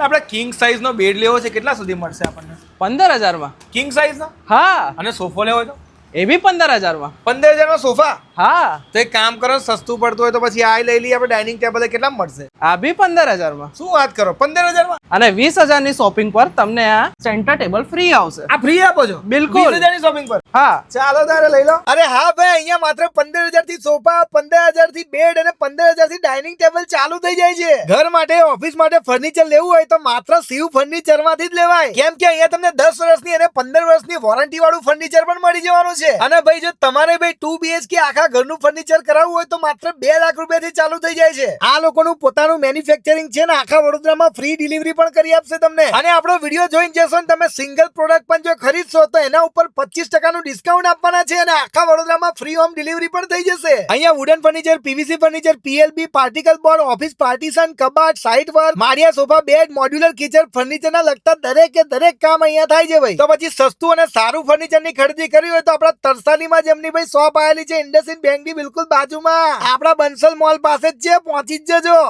આપણે king size નો bed લેવો છે, કેટલા સુધી મળશે આપણને? 15,000 માં. કિંગ સાઇઝ નો. હા, અને સોફો લેવો તો એ બી 15,000 માં. 15,000 નો સોફા. હા, તો એક કામ કરો, સસ્તું પડતું હોય તો પછી આ લઈ લઈએ આપણે. ડાઇનિંગ ટેબલ કેટલા મળશે? આ બી 15,000 માં. શું વાત કરો, 15,000 માં? અને 20,000 ની શોપિંગ પર તમને આ સેન્ટર ટેબલ ફ્રી આવશે. આ ફ્રી આપો છો? બિલકુલ. 20,000 ની શોપિંગ પર. હા, ચાલો તારે લઈ લો. અરે હા ભાઈ, અહીંયા માત્ર 15,000 થી સોફા, 15,000 થી બેડ અને 15,000 થી ડાઇનિંગ ટેબલ ચાલુ થઈ જાય છે. ઘર માટે, ઓફિસ માટે ફર્નિચર લેવું હોય તો માત્ર શિવ ફર્નિચર માંથી જ લેવાય. કેમ કે અહીંયા તમને 10 વર્ષની અને 15 વર્ષની વોરંટી વાળું ફર્નિચર પણ મળી જવાનું છે. અને ભાઈ જો તમારે ભાઈ 2 BHK આખા ઘરનું ફર્નિચર કરાવવું હોય તો માત્ર 2 લાખ રૂપિયાથી ચાલુ થઈ જાય છે. આ લોકોનું પોતાનું મેન્યુફેક્ચરિંગ છે ને આખા વડોદરામાં ફ્રી ડિલિવરી પણ કરી આપશે તમને. અને આપણો વિડીયો જોઈને જશો ને તમે સિંગલ પ્રોડક્ટ પણ જો ખરીદશો તો એના ઉપર 25% નું ડિસ્કાઉન્ટ આપવાના છે અને આખા વડોદરામાં ફ્રી હોમ ડિલિવરી પણ થઈ જશે. અહીંયા wooden furniture, PVC furniture, PLB, particle board, office partition, કબાટ, સાઇડ વર્ક, માળિયા sofa, bed, modular kitchen, furniture ના લગતા દરેક કામ અહીંયા થાય છે ભાઈ. તો પછી સસ્તું અને સારું ફર્નિચર ની ખરીદી કરવી હોય તો આપણા તરસાલીમાં જેમની ભાઈ શોપ આવેલી છે, ઇન્ડસઇન્ડ બેંક ની બિલકુલ બાજુમાં, આપણા બંસલ મોલ પાસે જ છે, પહોંચી જ જજો.